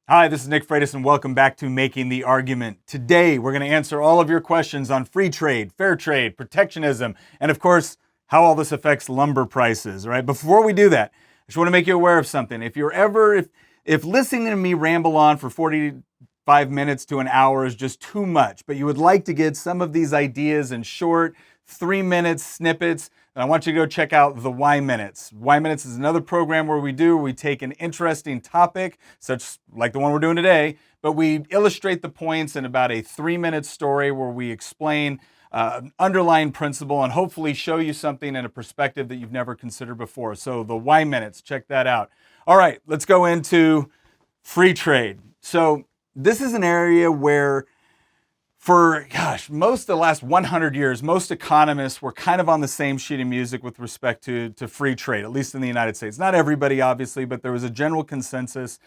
Hi, this is Nick Freitas, and welcome back to Making the Argument. Today, we're going to answer all of your questions on free trade, fair trade, protectionism, and of course, how all this affects lumber prices. All right, before we do that, I just want to make you aware of something. If listening to me ramble on for 45 minutes to an hour is just too much, but you would like to get some of these ideas in short, 3-minute snippets, and I want you to go check out the Y Minutes. Y Minutes is another program where we take an interesting topic, such like the one we're doing today, but we illustrate the points in about a 3-minute story where we explain an underlying principle and hopefully show you something in a perspective that you've never considered before. So the Y Minutes, check that out. All right, let's go into free trade. So this is an area where for, most of the last 100 years, most economists were kind of on the same sheet of music with respect to free trade, at least in the United States. Not everybody, obviously, but there was a general consensus.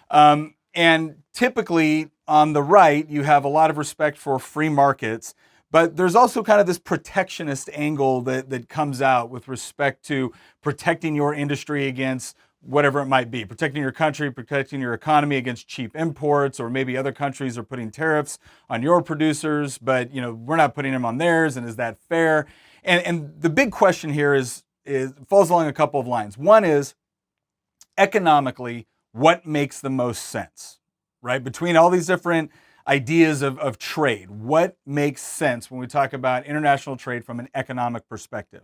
And typically, on the right, you have a lot of respect for free markets, but there's also kind of this protectionist angle that comes out with respect to protecting your industry against whatever it might be, protecting your country, protecting your economy against cheap imports, or maybe other countries are putting tariffs on your producers, but we're not putting them on theirs, and is that fair? And the big question here is falls along a couple of lines. One is economically, what makes the most sense, right? Between all these different ideas of trade, what makes sense when we talk about international trade from an economic perspective?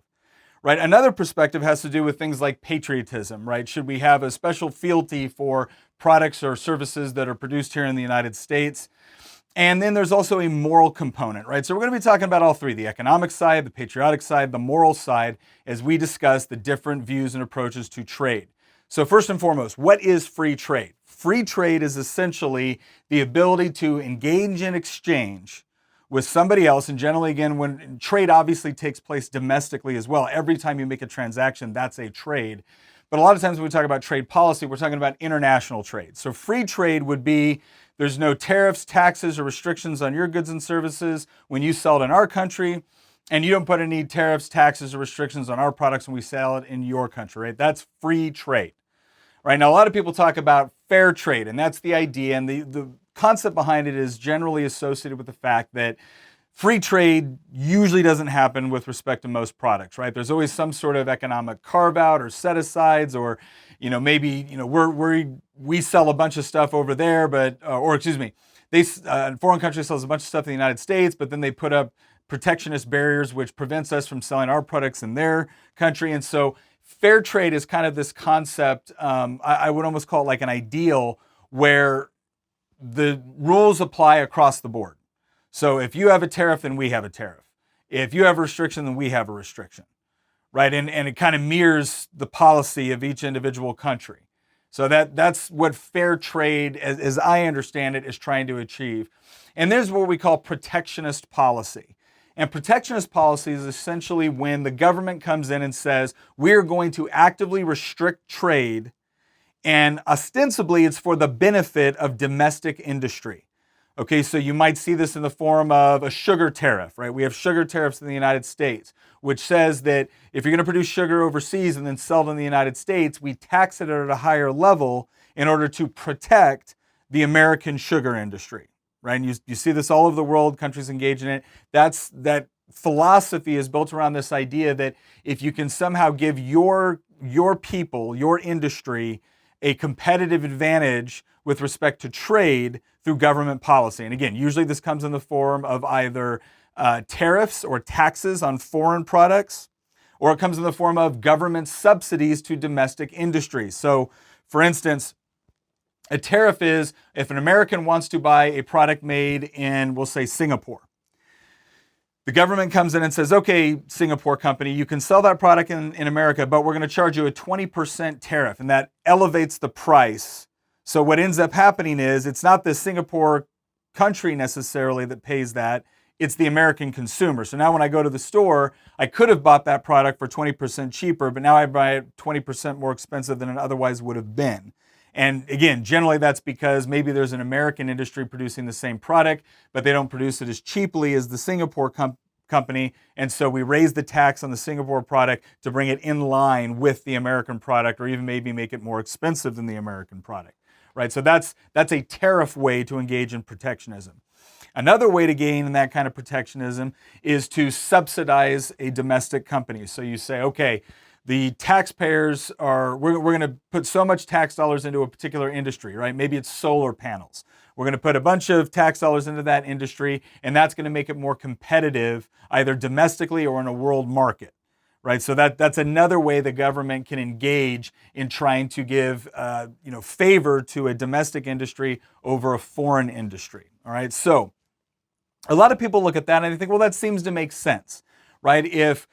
Right. Another perspective has to do with things like patriotism, right? Should we have a special fealty for products or services that are produced here in the United States? And then there's also a moral component, right? So we're going to be talking about all three, the economic side, the patriotic side, the moral side, as we discuss the different views and approaches to trade. So first and foremost, what is free trade? Free trade is essentially the ability to engage in exchange with somebody else, and generally, again, when trade obviously takes place domestically as well. Every time you make a transaction, that's a trade. But a lot of times when we talk about trade policy, we're talking about international trade. So free trade would be there's no tariffs, taxes, or restrictions on your goods and services when you sell it in our country, and you don't put any tariffs, taxes, or restrictions on our products when we sell it in your country, right? That's free trade. Right now, a lot of people talk about fair trade, and that's the idea. And the concept behind it is generally associated with the fact that free trade usually doesn't happen with respect to most products, right? There's always some sort of economic carve out or set asides, or maybe we sell a bunch of stuff over there, but or excuse me, a foreign country sells a bunch of stuff in the United States, but then they put up protectionist barriers which prevents us from selling our products in their country, and so fair trade is kind of this concept, I would almost call it like an ideal, where the rules apply across the board. So if you have a tariff, then we have a tariff. If you have a restriction, then we have a restriction, right? And it kind of mirrors the policy of each individual country. So that's what fair trade, as I understand it, is trying to achieve. And there's what we call protectionist policy. And protectionist policy is essentially when the government comes in and says, we're going to actively restrict trade, and ostensibly it's for the benefit of domestic industry. Okay, so you might see this in the form of a sugar tariff, right? We have sugar tariffs in the United States, which says that if you're going to produce sugar overseas and then sell it in the United States, we tax it at a higher level in order to protect the American sugar industry. Right? And you see this all over the world, countries engage in it. That philosophy is built around this idea that if you can somehow give your people, your industry, a competitive advantage with respect to trade through government policy. And again, usually this comes in the form of either tariffs or taxes on foreign products, or it comes in the form of government subsidies to domestic industries. So, for instance, a tariff is if an American wants to buy a product made in, we'll say, Singapore. The government comes in and says, okay, Singapore company, you can sell that product in America, but we're going to charge you a 20% tariff, and that elevates the price. So what ends up happening is it's not the Singapore country necessarily that pays that, it's the American consumer. So now when I go to the store, I could have bought that product for 20% cheaper, but now I buy it 20% more expensive than it otherwise would have been. And again, generally that's because maybe there's an American industry producing the same product, but they don't produce it as cheaply as the Singapore company. And so we raise the tax on the Singapore product to bring it in line with the American product, or even maybe make it more expensive than the American product. right? So that's a tariff way to engage in protectionism. Another way to gain in that kind of protectionism is to subsidize a domestic company. So you say, okay, the taxpayers we're going to put so much tax dollars into a particular industry, right? Maybe it's solar panels. We're going to put a bunch of tax dollars into that industry, and that's going to make it more competitive, either domestically or in a world market, right? So that's another way the government can engage in trying to give favor to a domestic industry over a foreign industry. All right. So a lot of people look at that and they think, well, that seems to make sense, right? If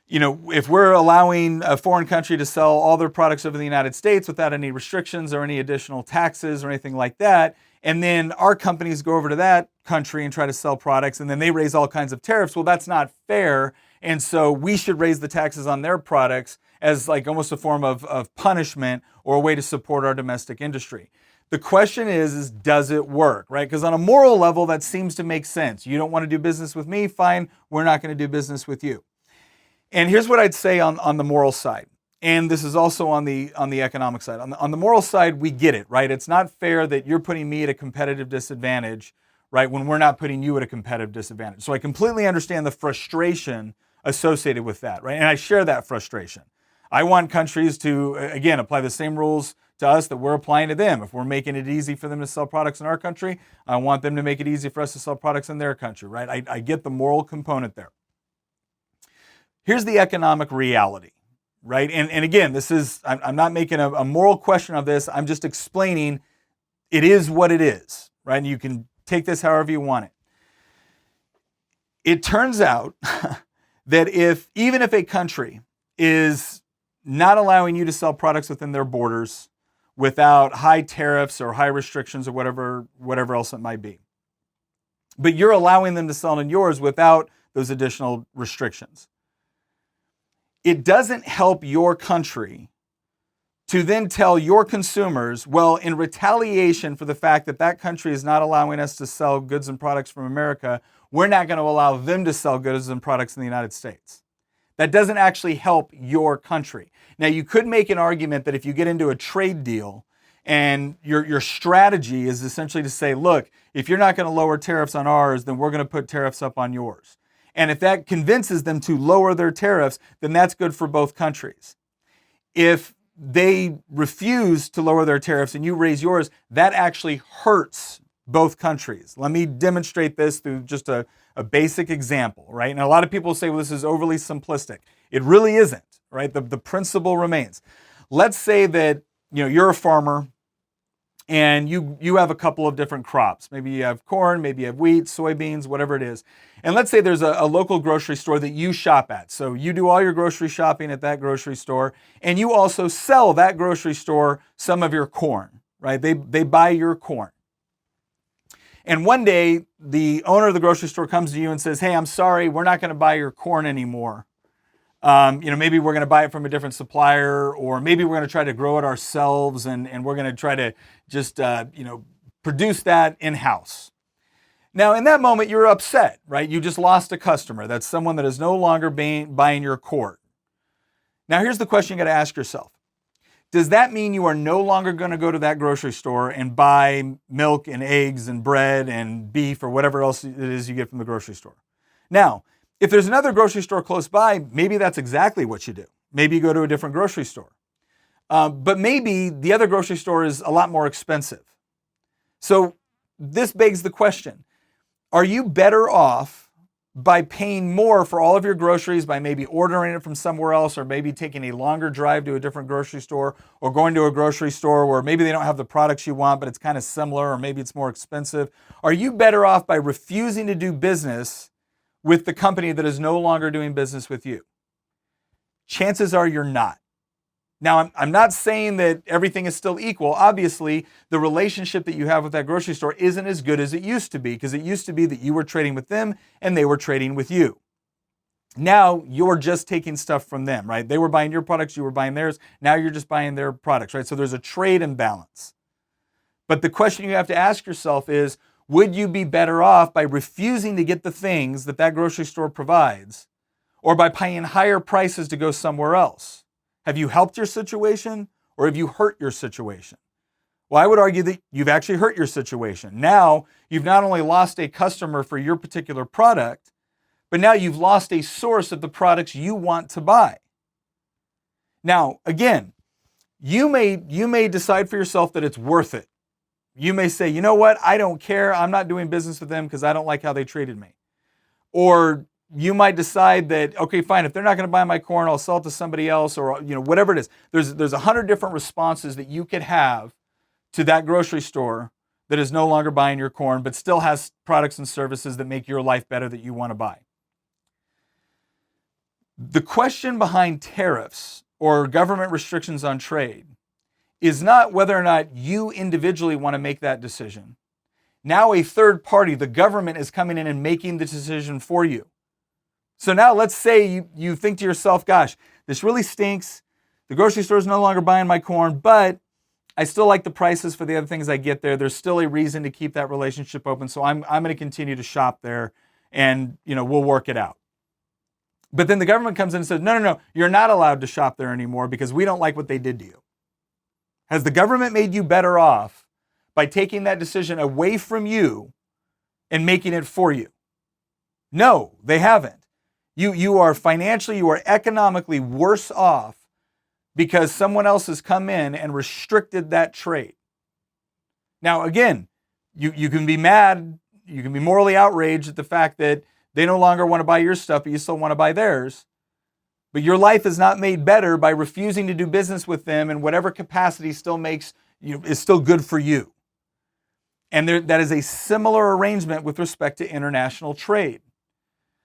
we're allowing a foreign country to sell all their products over the United States without any restrictions or any additional taxes or anything like that, and then our companies go over to that country and try to sell products, and then they raise all kinds of tariffs, well, that's not fair. And so we should raise the taxes on their products as like almost a form of punishment or a way to support our domestic industry. The question is does it work, right? Because on a moral level, that seems to make sense. You don't want to do business with me? Fine, we're not going to do business with you. And here's what I'd say on the moral side. And this is also on the economic side. On the moral side, we get it, right? It's not fair that you're putting me at a competitive disadvantage, right, when we're not putting you at a competitive disadvantage. So I completely understand the frustration associated with that, right? And I share that frustration. I want countries to, again, apply the same rules to us that we're applying to them. If we're making it easy for them to sell products in our country, I want them to make it easy for us to sell products in their country, right? I get the moral component there. Here's the economic reality, right? And again, I'm not making a moral question of this. I'm just explaining it is what it is, right? And you can take this however you want it. It turns out that even if a country is not allowing you to sell products within their borders without high tariffs or high restrictions or whatever else it might be, but you're allowing them to sell in yours without those additional restrictions, it doesn't help your country to then tell your consumers, well, in retaliation for the fact that that country is not allowing us to sell goods and products from America, we're not going to allow them to sell goods and products in the United States. That doesn't actually help your country. Now, you could make an argument that if you get into a trade deal and your strategy is essentially to say, look, if you're not going to lower tariffs on ours, then we're going to put tariffs up on yours. And if that convinces them to lower their tariffs, then that's good for both countries. If they refuse to lower their tariffs and you raise yours, that actually hurts both countries. Let me demonstrate this through just a basic example, right? And a lot of people say, well, this is overly simplistic. It really isn't, right? The principle remains. Let's say that you're a farmer and you have a couple of different crops. Maybe you have corn, maybe you have wheat, soybeans, whatever it is. And let's say there's a local grocery store that you shop at. So you do all your grocery shopping at that grocery store, and you also sell that grocery store some of your corn, right? They buy your corn. And one day, the owner of the grocery store comes to you and says, hey, I'm sorry, we're not going to buy your corn anymore. Maybe we're going to buy it from a different supplier, or maybe we're going to try to grow it ourselves, and we're going to try to just, produce that in-house. Now, in that moment, you're upset, right? You just lost a customer. That's someone that is no longer buying your corn. Now, here's the question you got to ask yourself. Does that mean you are no longer going to go to that grocery store and buy milk and eggs and bread and beef or whatever else it is you get from the grocery store? Now, if there's another grocery store close by, maybe that's exactly what you do. Maybe you go to a different grocery store. But maybe the other grocery store is a lot more expensive. So this begs the question, are you better off by paying more for all of your groceries by maybe ordering it from somewhere else, or maybe taking a longer drive to a different grocery store, or going to a grocery store where maybe they don't have the products you want, but it's kind of similar, or maybe it's more expensive? Are you better off by refusing to do business with the company that is no longer doing business with you? Chances are you're not. Now, I'm not saying that everything is still equal. Obviously, the relationship that you have with that grocery store isn't as good as it used to be, because it used to be that you were trading with them and they were trading with you. Now, you're just taking stuff from them, right? They were buying your products, you were buying theirs. Now you're just buying their products, right? So there's a trade imbalance. But the question you have to ask yourself is, would you be better off by refusing to get the things that that grocery store provides, or by paying higher prices to go somewhere else? Have you helped your situation, or have you hurt your situation? Well, I would argue that you've actually hurt your situation. Now, you've not only lost a customer for your particular product, but now you've lost a source of the products you want to buy. Now, again, you may decide for yourself that it's worth it. You may say, you know what, I don't care. I'm not doing business with them because I don't like how they treated me. Or you might decide that, okay, fine, if they're not going to buy my corn, I'll sell it to somebody else, or whatever it is. There's 100 different responses that you could have to that grocery store that is no longer buying your corn, but still has products and services that make your life better that you want to buy. The question behind tariffs or government restrictions on trade is not whether or not you individually want to make that decision. Now a third party, the government, is coming in and making the decision for you. So now let's say you think to yourself, gosh, this really stinks. The grocery store is no longer buying my corn, but I still like the prices for the other things I get there. There's still a reason to keep that relationship open. So I'm going to continue to shop there and, we'll work it out. But then the government comes in and says, no, you're not allowed to shop there anymore because we don't like what they did to you. Has the government made you better off by taking that decision away from you and making it for you? No, they haven't. You are financially, you are economically worse off because someone else has come in and restricted that trade. Now, again, you can be mad, you can be morally outraged at the fact that they no longer want to buy your stuff, but you still want to buy theirs. But your life is not made better by refusing to do business with them in whatever capacity still makes is still good for you. And that is a similar arrangement with respect to international trade.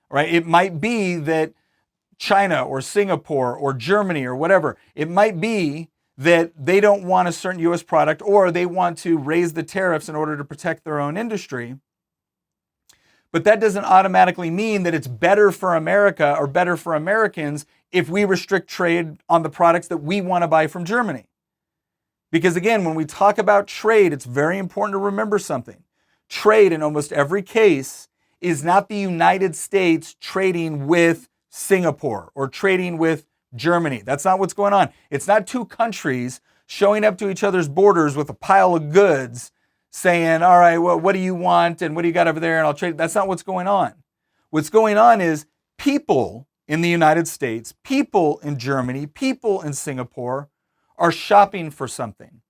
Right? It might be that China or Singapore or Germany or whatever, it might be that they don't want a certain U.S. product or they want to raise the tariffs in order to protect their own industry. But that doesn't automatically mean that it's better for America or better for Americans if we restrict trade on the products that we want to buy from Germany. Because again, when we talk about trade, it's very important to remember something. Trade in almost every case is not the United States trading with Singapore or trading with Germany. That's not what's going on. It's not two countries showing up to each other's borders with a pile of goods saying, all right, well, what do you want and what do you got over there and I'll trade. That's not what's going on. What's going on is people in the United States, people in Germany, people in Singapore are shopping for something.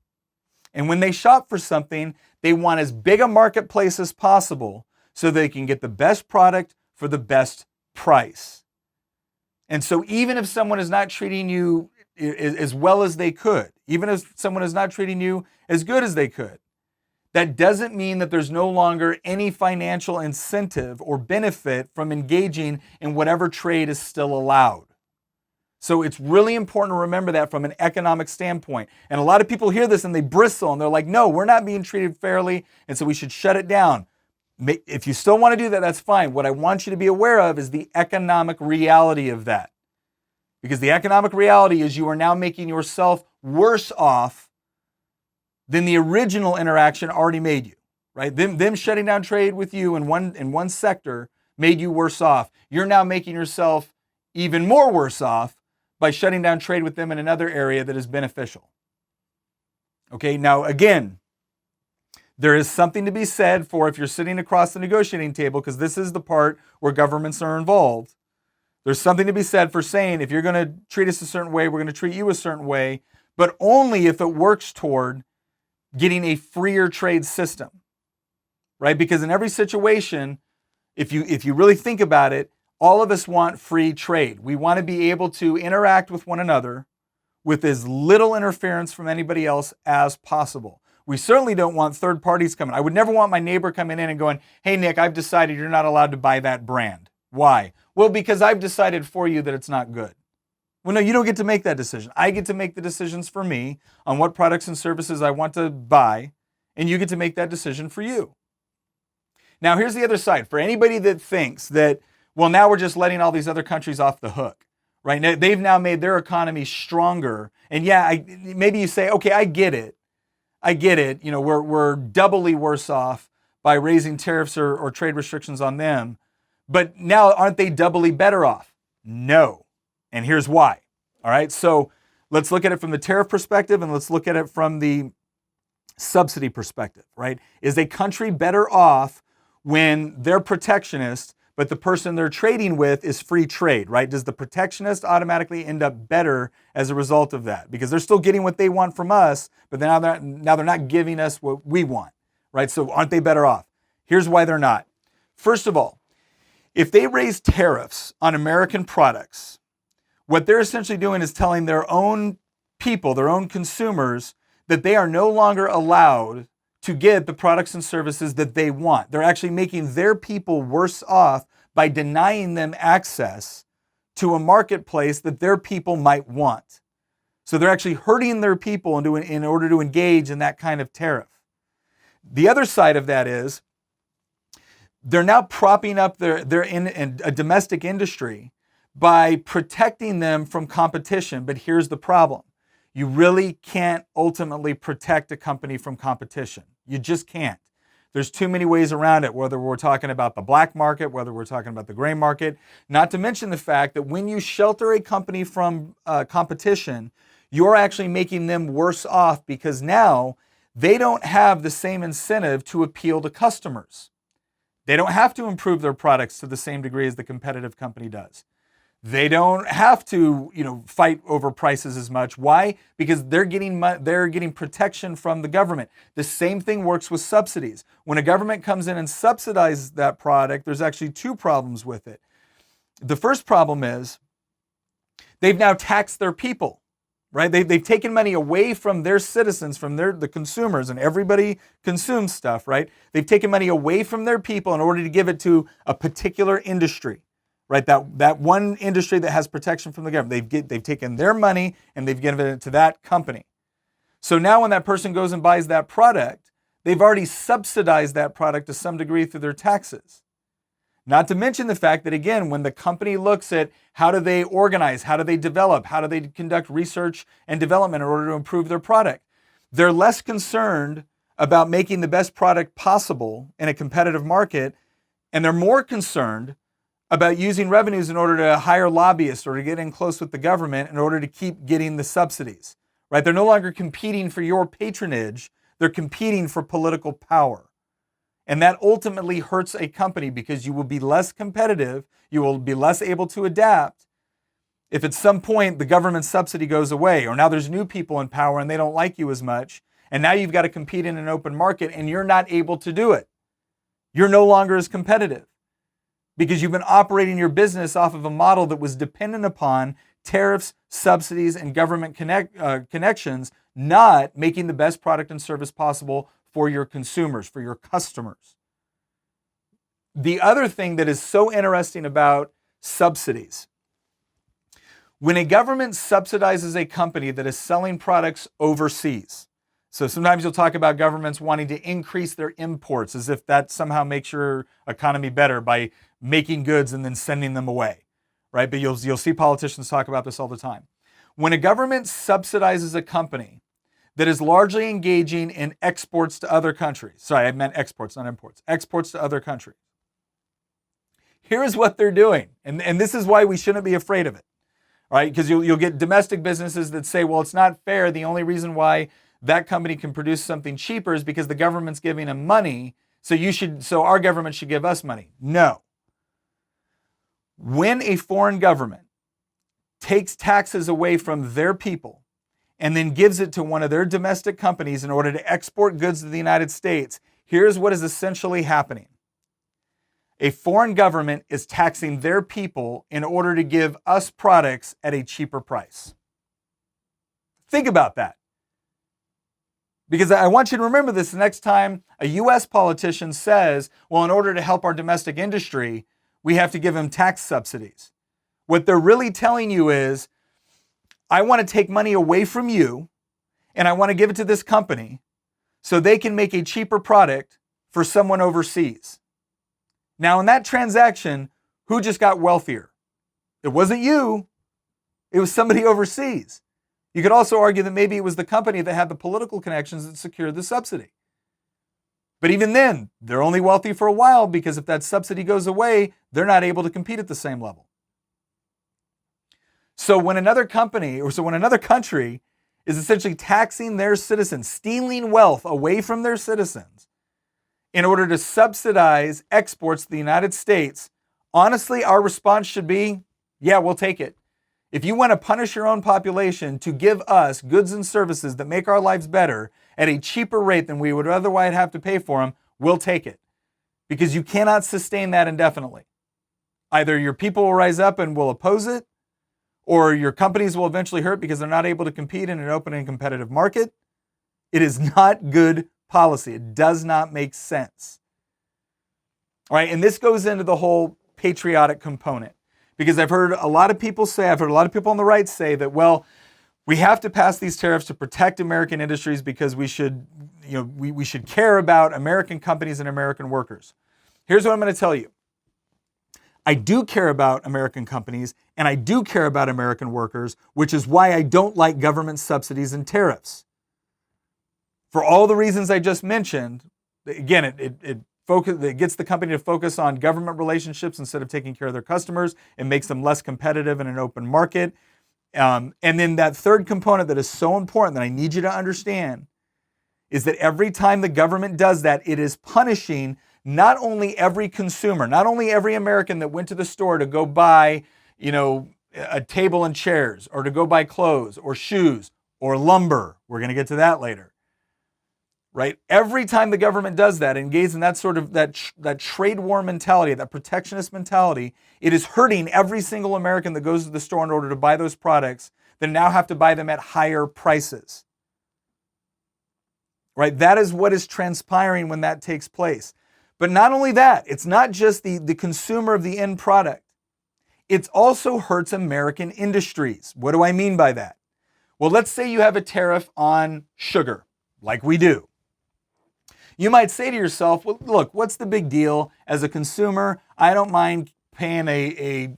And when they shop for something, they want as big a marketplace as possible so they can get the best product for the best price. And so even if someone is not treating you as well as they could, even if someone is not treating you as good as they could, that doesn't mean that there's no longer any financial incentive or benefit from engaging in whatever trade is still allowed. So it's really important to remember that from an economic standpoint. And a lot of people hear this and they bristle and they're like, no, we're not being treated fairly, and so we should shut it down. If you still want to do that, that's fine. What I want you to be aware of is the economic reality of that. Because the economic reality is you are now making yourself worse off than the original interaction already made you, right? Them shutting down trade with you in one sector made you worse off. You're now making yourself even more worse off by shutting down trade with them in another area that is beneficial. Okay, now again, there is something to be said for if you're sitting across the negotiating table, because this is the part where governments are involved. There's something to be said for saying, if you're going to treat us a certain way, we're going to treat you a certain way, but only if it works toward getting a freer trade system, right? Because in every situation, if you really think about it, all of us want free trade. We want to be able to interact with one another with as little interference from anybody else as possible. We certainly don't want third parties coming. I would never want my neighbor coming in and going, hey, Nick, I've decided you're not allowed to buy that brand. Why? Well, because I've decided for you that it's not good. Well, no, you don't get to make that decision. I get to make the decisions for me on what products and services I want to buy, and you get to make that decision for you. Now, here's the other side. For anybody that thinks that, well, now we're just letting all these other countries off the hook, right? Now, they've now made their economy stronger. And yeah, maybe you say, okay, I get it. We're doubly worse off by raising tariffs or trade restrictions on them. But now, aren't they doubly better off? No. And here's why. All right. So let's look at it from the tariff perspective and let's look at it from the subsidy perspective, right? Is a country better off when they're protectionist, but the person they're trading with is free trade, right? Does the protectionist automatically end up better as a result of that? Because they're still getting what they want from us, but now they're not giving us what we want, right? So aren't they better off? Here's why they're not. First of all, if they raise tariffs on American products, what they're essentially doing is telling their own people, their own consumers, that they are no longer allowed to get the products and services that they want. They're actually making their people worse off by denying them access to a marketplace that their people might want. So they're actually hurting their people in order to engage in that kind of tariff. The other side of that is they're now propping up their a domestic industry by protecting them from competition. But here's the problem. You really can't ultimately protect a company from competition. You just can't. There's too many ways around it, whether we're talking about the black market, whether we're talking about the gray market, not to mention the fact that when you shelter a company from competition, you're actually making them worse off because now they don't have the same incentive to appeal to customers. They don't have to improve their products to the same degree as the competitive company does. They don't have to, fight over prices as much. Why? Because they're getting protection from the government. The same thing works with subsidies. When a government comes in and subsidizes that product, there's actually two problems with it. The first problem is they've now taxed their people, right? They've taken money away from their citizens, from the consumers, and everybody consumes stuff, right? They've taken money away from their people in order to give it to a particular industry. Right, that one industry that has protection from the government. They've taken their money and they've given it to that company. So now when that person goes and buys that product, they've already subsidized that product to some degree through their taxes. Not to mention the fact that, again, when the company looks at how do they organize, how do they develop, how do they conduct research and development in order to improve their product, they're less concerned about making the best product possible in a competitive market, and they're more concerned about using revenues in order to hire lobbyists or to get in close with the government in order to keep getting the subsidies, right? They're no longer competing for your patronage. They're competing for political power. And that ultimately hurts a company because you will be less competitive. You will be less able to adapt if at some point the government subsidy goes away, or now there's new people in power and they don't like you as much. And now you've got to compete in an open market and you're not able to do it. You're no longer as competitive, because you've been operating your business off of a model that was dependent upon tariffs, subsidies, and government connections, not making the best product and service possible for your consumers, for your customers. The other thing that is so interesting about subsidies, when a government subsidizes a company that is selling products overseas, so sometimes you'll talk about governments wanting to increase their imports as if that somehow makes your economy better by making goods and then sending them away, right? But you'll see politicians talk about this all the time. When a government subsidizes a company that is largely engaging in exports to other countries, sorry, I meant exports, not imports, exports to other countries. Here is what they're doing, and this is why we shouldn't be afraid of it, right? Because you'll get domestic businesses that say, well, it's not fair. The only reason why that company can produce something cheaper is because the government's giving them money, so our government should give us money. No. When a foreign government takes taxes away from their people and then gives it to one of their domestic companies in order to export goods to the United States, here's what is essentially happening. A foreign government is taxing their people in order to give us products at a cheaper price. Think about that. Because I want you to remember this the next time a U.S. politician says, well, in order to help our domestic industry, we have to give them tax subsidies. What they're really telling you is, I want to take money away from you and I want to give it to this company so they can make a cheaper product for someone overseas. Now, in that transaction, who just got wealthier? It wasn't you. It was somebody overseas. You could also argue that maybe it was the company that had the political connections that secured the subsidy. But even then, they're only wealthy for a while because if that subsidy goes away, they're not able to compete at the same level. So when another country is essentially taxing their citizens, stealing wealth away from their citizens in order to subsidize exports to the United States, honestly, our response should be, yeah, we'll take it. If you want to punish your own population to give us goods and services that make our lives better at a cheaper rate than we would otherwise have to pay for them, we'll take it. Because you cannot sustain that indefinitely. Either your people will rise up and will oppose it, or your companies will eventually hurt because they're not able to compete in an open and competitive market. It is not good policy. It does not make sense. All right, and this goes into the whole patriotic component. Because I've heard a lot of people on the right say that, well, we have to pass these tariffs to protect American industries because we should care about American companies and American workers. Here's what I'm going to tell you. I do care about American companies and I do care about American workers, which is why I don't like government subsidies and tariffs. For all the reasons I just mentioned, again, it gets the company to focus on government relationships instead of taking care of their customers. It makes them less competitive in an open market. And then that third component that is so important that I need you to understand is that every time the government does that, it is punishing not only every consumer, not only every American that went to the store to go buy, a table and chairs, or to go buy clothes or shoes or lumber. We're going to get to that later. Right? Every time the government does that, engages in that sort of that trade war mentality, that protectionist mentality, it is hurting every single American that goes to the store in order to buy those products that now have to buy them at higher prices. Right? That is what is transpiring when that takes place. But not only that, it's not just the consumer of the end product. It also hurts American industries. What do I mean by that? Well, let's say you have a tariff on sugar, like we do. You might say to yourself, well, look, what's the big deal? As a consumer, I don't mind paying a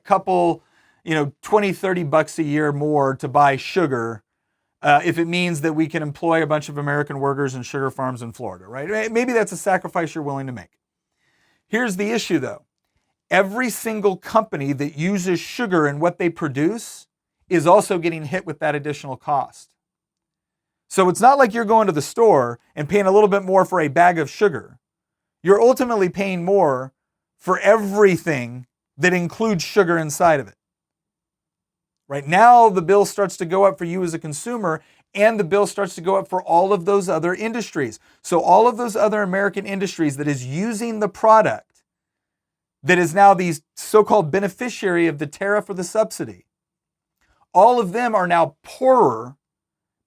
couple, $20-30 a year more to buy sugar if it means that we can employ a bunch of American workers in sugar farms in Florida, right? Maybe that's a sacrifice you're willing to make. Here's the issue, though. Every single company that uses sugar in what they produce is also getting hit with that additional cost. So it's not like you're going to the store and paying a little bit more for a bag of sugar. You're ultimately paying more for everything that includes sugar inside of it. Right now, the bill starts to go up for you as a consumer, and the bill starts to go up for all of those other industries. So all of those other American industries that is using the product that is now the so-called beneficiary of the tariff or the subsidy, all of them are now poorer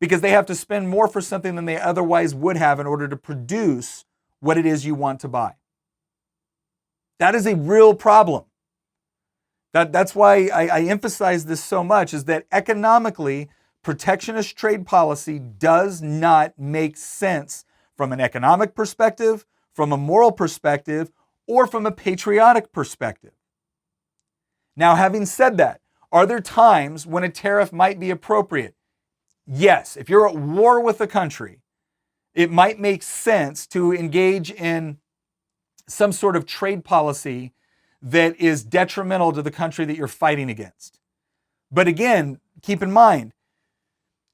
because they have to spend more for something than they otherwise would have in order to produce what it is you want to buy. That is a real problem. That's why I emphasize this so much, is that economically, protectionist trade policy does not make sense from an economic perspective, from a moral perspective, or from a patriotic perspective. Now, having said that, are there times when a tariff might be appropriate? Yes, if you're at war with a country, it might make sense to engage in some sort of trade policy that is detrimental to the country that you're fighting against. But again, keep in mind,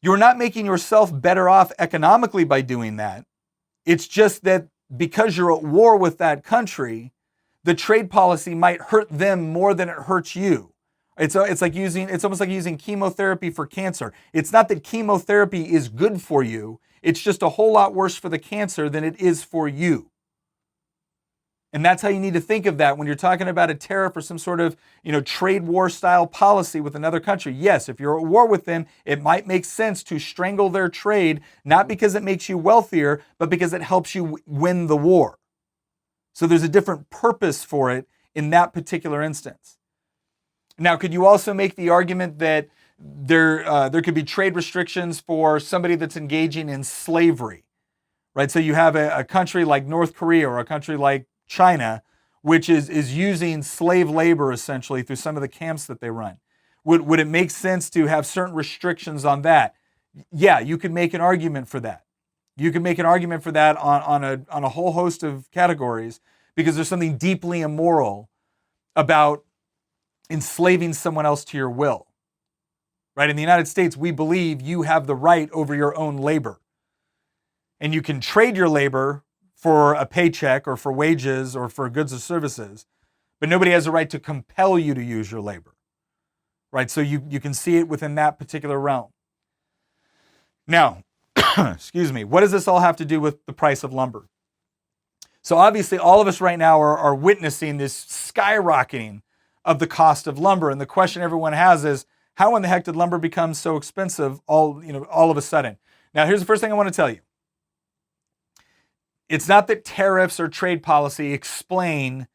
you're not making yourself better off economically by doing that. It's just that because you're at war with that country, the trade policy might hurt them more than it hurts you. It's almost like using chemotherapy for cancer. It's not that chemotherapy is good for you. It's just a whole lot worse for the cancer than it is for you. And that's how you need to think of that when you're talking about a tariff or some sort of, trade war style policy with another country. Yes, if you're at war with them, it might make sense to strangle their trade, not because it makes you wealthier, but because it helps you win the war. So there's a different purpose for it in that particular instance. Now, could you also make the argument that there could be trade restrictions for somebody that's engaging in slavery, right? So you have a country like North Korea or a country like China, which is using slave labor essentially through some of the camps that they run. Would it make sense to have certain restrictions on that? Yeah, you could make an argument for that. You can make an argument for that on a whole host of categories because there's something deeply immoral about enslaving someone else to your will. right? In the United States, we believe you have the right over your own labor. And you can trade your labor for a paycheck or for wages or for goods or services, but nobody has a right to compel you to use your labor, right? So you can see it within that particular realm. Now, excuse me, what does this all have to do with the price of lumber? So obviously all of us right now are witnessing this skyrocketing of the cost of lumber. And the question everyone has is, how in the heck did lumber become so expensive all of a sudden? Now, here's the first thing I want to tell you. It's not that tariffs or trade policy explain,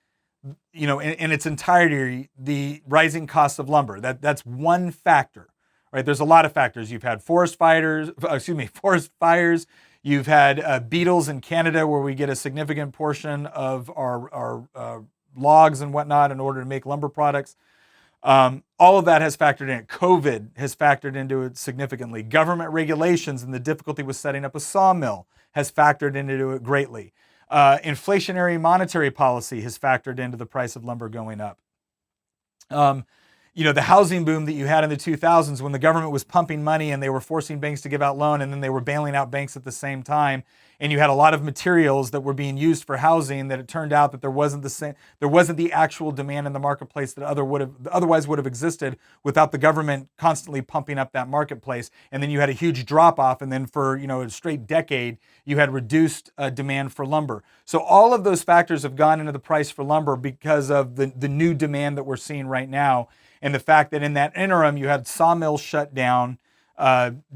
in its entirety, the rising cost of lumber. That's one factor, right? There's a lot of factors. You've had forest fires. You've had beetles in Canada, where we get a significant portion of our logs and whatnot in order to make lumber products. All of that has factored in. COVID has factored into it significantly. Government regulations and the difficulty with setting up a sawmill has factored into it greatly. Inflationary monetary policy has factored into the price of lumber going up. The housing boom that you had in the 2000s, when the government was pumping money and they were forcing banks to give out loan, and then they were bailing out banks at the same time, and you had a lot of materials that were being used for housing, that it turned out that there wasn't the actual demand in the marketplace that otherwise would have existed without the government constantly pumping up that marketplace. And then you had a huge drop off, and then for a straight decade you had reduced demand for lumber. So all of those factors have gone into the price for lumber because of the new demand that we're seeing right now, and the fact that in that interim you had sawmills shut down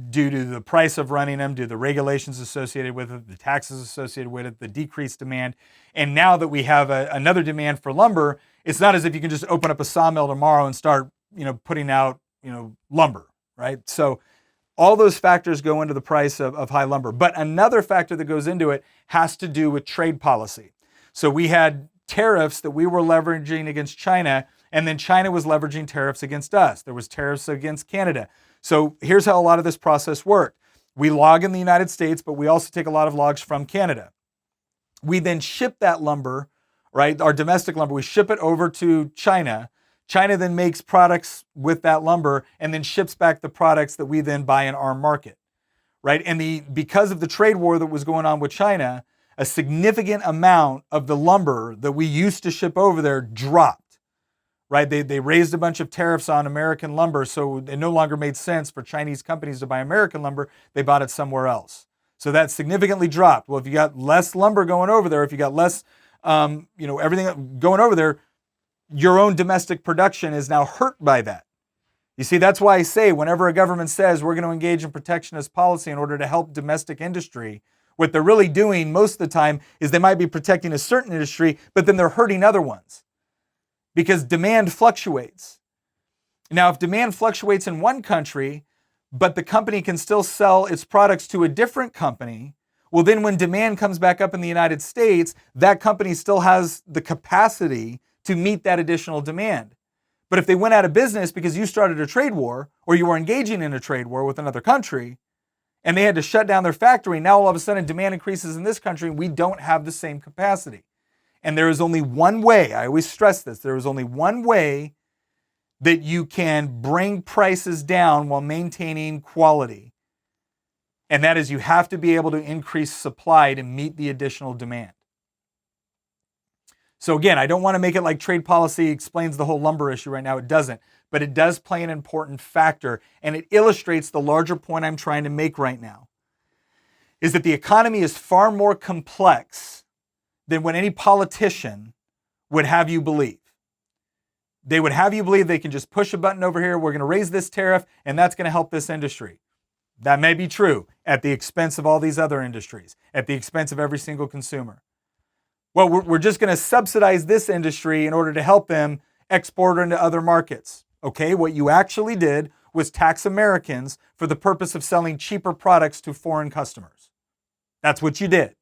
due to the price of running them, due to the regulations associated with it, the taxes associated with it, the decreased demand. And now that we have another demand for lumber, it's not as if you can just open up a sawmill tomorrow and start, putting out, lumber, right? So all those factors go into the price of high lumber. But another factor that goes into it has to do with trade policy. So we had tariffs that we were leveraging against China, and then China was leveraging tariffs against us. There was tariffs against Canada. So here's how a lot of this process worked. We log in the United States, but we also take a lot of logs from Canada. We then ship that lumber, right? Our domestic lumber, we ship it over to China. China then makes products with that lumber and then ships back the products that we then buy in our market, right? And because of the trade war that was going on with China, a significant amount of the lumber that we used to ship over there dropped. Right? They raised a bunch of tariffs on American lumber, so it no longer made sense for Chinese companies to buy American lumber. They bought it somewhere else. So that significantly dropped. Well, if you got less lumber going over there, if you got less, everything going over there, your own domestic production is now hurt by that. You see, that's why I say whenever a government says we're going to engage in protectionist policy in order to help domestic industry, what they're really doing most of the time is they might be protecting a certain industry, but then they're hurting other ones. Because demand fluctuates. Now, if demand fluctuates in one country, but the company can still sell its products to a different company, well, then when demand comes back up in the United States, that company still has the capacity to meet that additional demand. But if they went out of business because you started a trade war, or you were engaging in a trade war with another country, and they had to shut down their factory, now all of a sudden demand increases in this country, and we don't have the same capacity. And there is only one way, I always stress this, there is only one way that you can bring prices down while maintaining quality. And that is, you have to be able to increase supply to meet the additional demand. So again, I don't want to make it like trade policy explains the whole lumber issue right now. It doesn't. But it does play an important factor, and it illustrates the larger point I'm trying to make right now, is that the economy is far more complex than what any politician would have you believe. They would have you believe they can just push a button over here, we're going to raise this tariff, and that's going to help this industry. That may be true at the expense of all these other industries, at the expense of every single consumer. Well, we're just going to subsidize this industry in order to help them export into other markets. Okay, what you actually did was tax Americans for the purpose of selling cheaper products to foreign customers. That's what you did.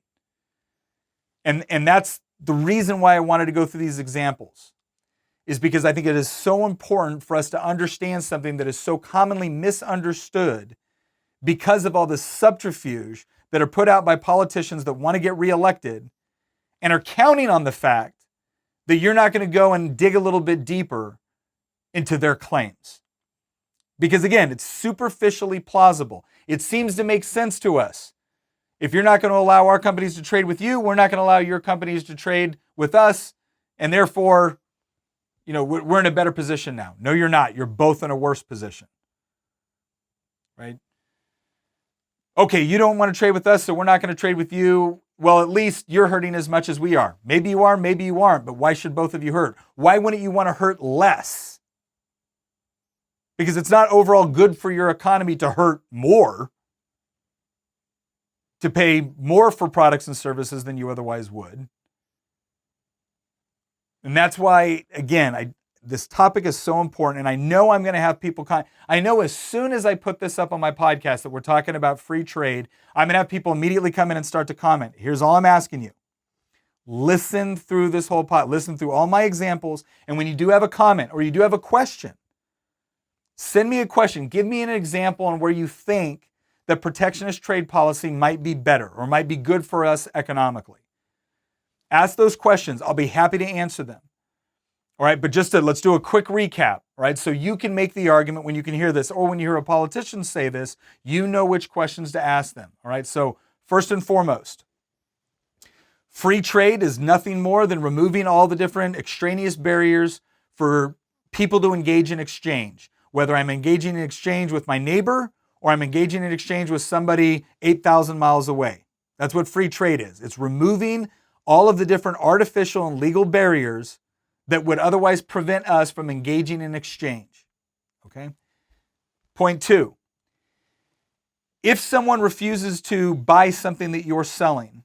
And that's the reason why I wanted to go through these examples, is because I think it is so important for us to understand something that is so commonly misunderstood because of all the subterfuge that are put out by politicians that want to get reelected and are counting on the fact that you're not going to go and dig a little bit deeper into their claims. Because again, it's superficially plausible. It seems to make sense to us. If you're not going to allow our companies to trade with you, we're not going to allow your companies to trade with us. And therefore, we're in a better position now. No, you're not. You're both in a worse position. Right? Okay, you don't want to trade with us, so we're not going to trade with you. Well, at least you're hurting as much as we are. Maybe you are, maybe you aren't, but why should both of you hurt? Why wouldn't you want to hurt less? Because it's not overall good for your economy to hurt more, to pay more for products and services than you otherwise would. And that's why, again, this topic is so important, and I know I'm going to have people I know as soon as I put this up on my podcast that we're talking about free trade, I'm going to have people immediately come in and start to comment. Here's all I'm asking you. Listen through this whole listen through all my examples, and when you do have a comment or you do have a question, send me a question. Give me an example on where you think that protectionist trade policy might be better or might be good for us economically. Ask those questions. I'll be happy to answer them. All right, but let's do a quick recap, right? So you can make the argument when you can hear this, or when you hear a politician say this, you know which questions to ask them. All right, so first and foremost, free trade is nothing more than removing all the different extraneous barriers for people to engage in exchange. Whether I'm engaging in exchange with my neighbor or I'm engaging in exchange with somebody 8,000 miles away. That's what free trade is. It's removing all of the different artificial and legal barriers that would otherwise prevent us from engaging in exchange. Okay? Point 2. If someone refuses to buy something that you're selling,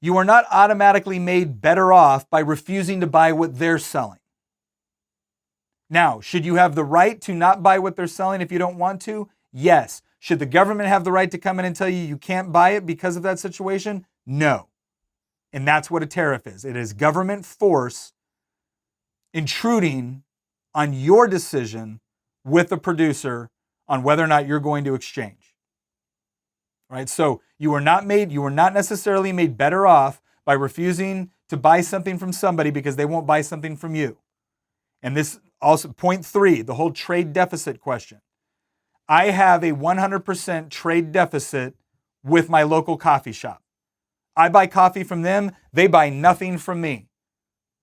you are not automatically made better off by refusing to buy what they're selling. Now, should you have the right to not buy what they're selling if you don't want to? Yes. Should the government have the right to come in and tell you can't buy it because of that situation? No. And that's what a tariff is. It is government force intruding on your decision with the producer on whether or not you're going to exchange. All right? So you are not necessarily made better off by refusing to buy something from somebody because they won't buy something from you. And this also, point 3, the whole trade deficit question. I have a 100% trade deficit with my local coffee shop. I buy coffee from them, they buy nothing from me.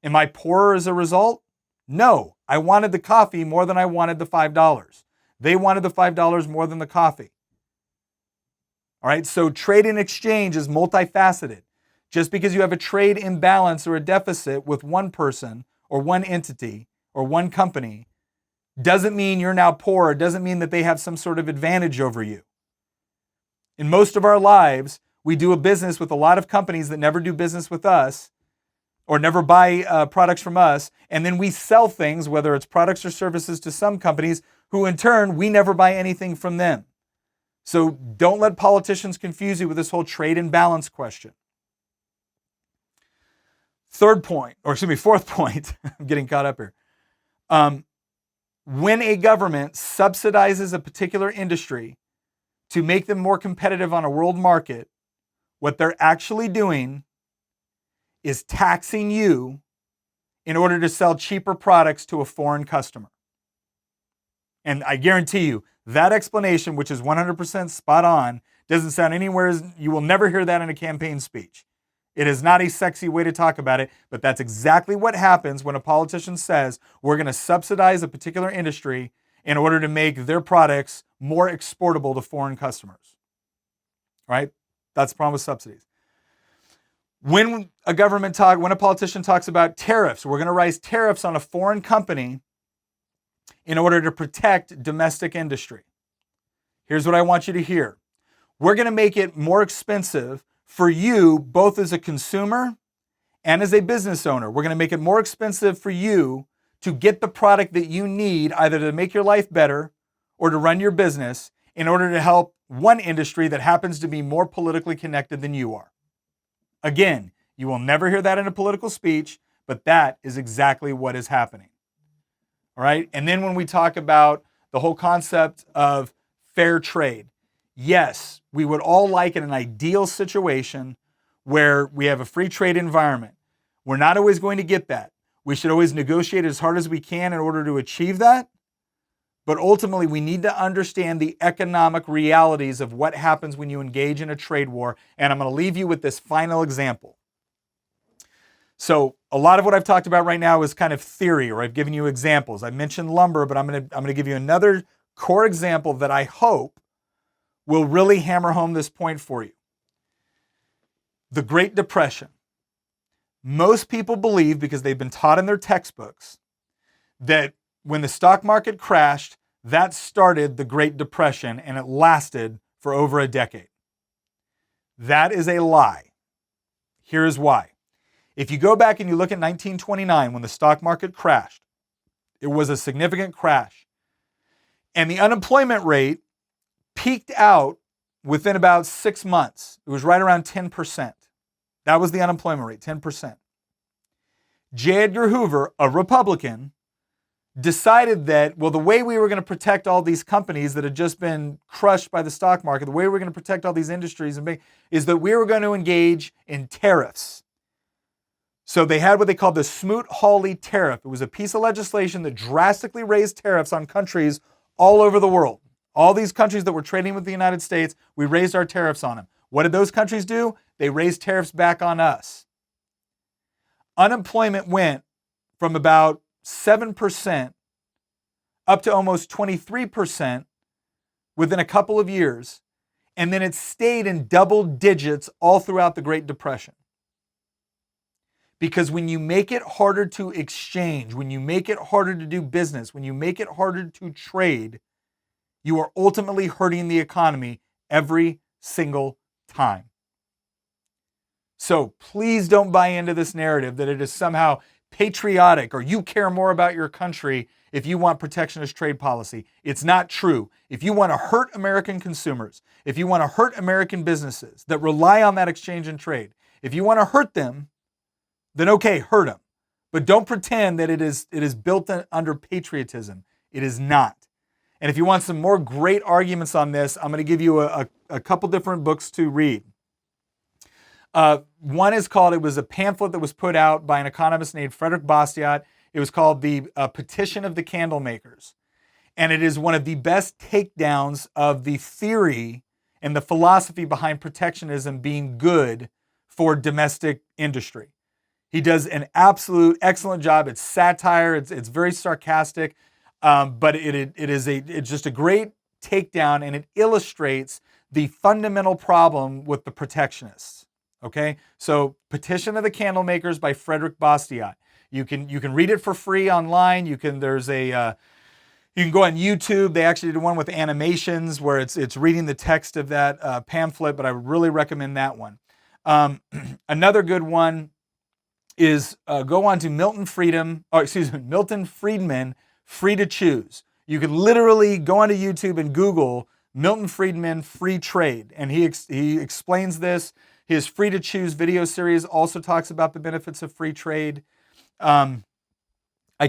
Am I poorer as a result? No, I wanted the coffee more than I wanted the $5. They wanted the $5 more than the coffee. All right, so trade and exchange is multifaceted. Just because you have a trade imbalance or a deficit with one person or one entity or one company doesn't mean you're now poor. It doesn't mean that they have some sort of advantage over you. In most of our lives, we do a business with a lot of companies that never do business with us or never buy products from us, and then we sell things, whether it's products or services, to some companies who in turn, we never buy anything from them. So don't let politicians confuse you with this whole trade imbalance question. Fourth point, I'm getting caught up here. When a government subsidizes a particular industry to make them more competitive on a world market, what they're actually doing is taxing you in order to sell cheaper products to a foreign customer. And I guarantee you, that explanation, which is 100% spot on, doesn't sound anywhere, you will never hear that in a campaign speech. It is not a sexy way to talk about it, but that's exactly what happens when a politician says, we're going to subsidize a particular industry in order to make their products more exportable to foreign customers. Right? That's the problem with subsidies. When a politician talks about tariffs, we're going to raise tariffs on a foreign company in order to protect domestic industry. Here's what I want you to hear. We're going to make it more expensive for you, both as a consumer and as a business owner. We're going to make it more expensive for you to get the product that you need, either to make your life better or to run your business, in order to help one industry that happens to be more politically connected than you are. Again, you will never hear that in a political speech, but that is exactly what is happening. All right? And then when we talk about the whole concept of fair trade, yes, we would all like in an ideal situation where we have a free trade environment. We're not always going to get that. We should always negotiate as hard as we can in order to achieve that. But ultimately, we need to understand the economic realities of what happens when you engage in a trade war. And I'm going to leave you with this final example. So a lot of what I've talked about right now is kind of theory, or I've given you examples. I mentioned lumber, but I'm going to give you another core example that I hope will really hammer home this point for you. The Great Depression. Most people believe, because they've been taught in their textbooks, that when the stock market crashed, that started the Great Depression, and it lasted for over a decade. That is a lie. Here's why. If you go back and you look at 1929, when the stock market crashed, it was a significant crash. And the unemployment rate peaked out within about 6 months. It was right around 10%. That was the unemployment rate, 10%. J. Edgar Hoover, a Republican, decided that, well, the way we were going to protect all these companies that had just been crushed by the stock market, the way we were going to protect all these industries is that we were going to engage in tariffs. So they had what they called the Smoot-Hawley Tariff. It was a piece of legislation that drastically raised tariffs on countries all over the world. All these countries that were trading with the United States, we raised our tariffs on them. What did those countries do? They raised tariffs back on us. Unemployment went from about 7% up to almost 23% within a couple of years, and then it stayed in double digits all throughout the Great Depression. Because when you make it harder to exchange, when you make it harder to do business, when you make it harder to trade, you are ultimately hurting the economy every single time. So please don't buy into this narrative that it is somehow patriotic or you care more about your country if you want protectionist trade policy. It's not true. If you want to hurt American consumers, if you want to hurt American businesses that rely on that exchange and trade, if you want to hurt them, then okay, hurt them. But don't pretend that it is built under patriotism. It is not. And if you want some more great arguments on this, I'm going to give you a couple different books to read. One is called, it was a pamphlet that was put out by an economist named Frederick Bastiat. It was called the Petition of the Candlemakers. And it is one of the best takedowns of the theory and the philosophy behind protectionism being good for domestic industry. He does an absolute excellent job. It's satire. It's very sarcastic, but it's just a great takedown, and it illustrates the fundamental problem with the protectionists. Okay, so Petition of the Candlemakers by Frederick Bastiat. You can read it for free online. You can go on YouTube. They actually did one with animations where it's reading the text of that pamphlet, but I would really recommend that one. Another good one is go on to Milton Friedman, Free to Choose. You can literally go onto YouTube and Google Milton Friedman free trade, and he explains this. His Free to Choose video series also talks about the benefits of free trade. I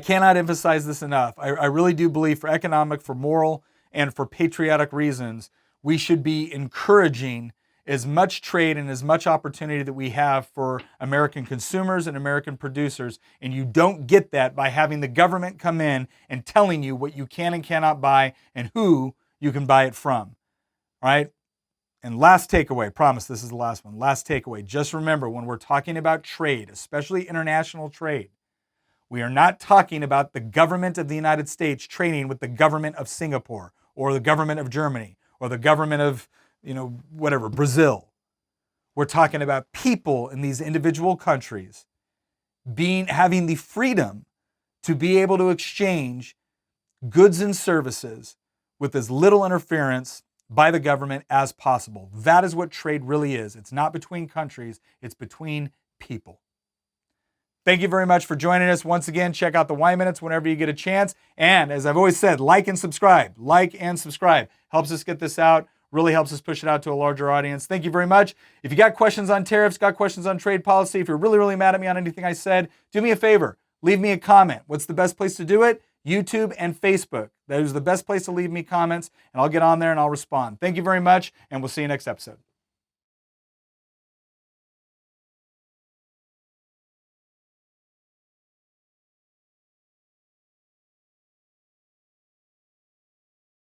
cannot emphasize this enough. I really do believe for economic, for moral, and for patriotic reasons, we should be encouraging as much trade and as much opportunity that we have for American consumers and American producers. And you don't get that by having the government come in and telling you what you can and cannot buy and who you can buy it from. All right? And last takeaway, promise this is the last one. Last takeaway, just remember when we're talking about trade, especially international trade, we are not talking about the government of the United States trading with the government of Singapore or the government of Germany or the government of Brazil. We're talking about people in these individual countries having the freedom to be able to exchange goods and services with as little interference by the government as possible. That is what trade really is. It's not between countries, it's between people. Thank you very much for joining us. Once again, check out the Y Minutes whenever you get a chance. And as I've always said, like and subscribe. Like and subscribe. Helps us get this out. Really helps us push it out to a larger audience. Thank you very much. If you got questions on tariffs, got questions on trade policy, if you're really, really mad at me on anything I said, do me a favor. Leave me a comment. What's the best place to do it? YouTube and Facebook. That is the best place to leave me comments, and I'll get on there and I'll respond. Thank you very much, and we'll see you next episode.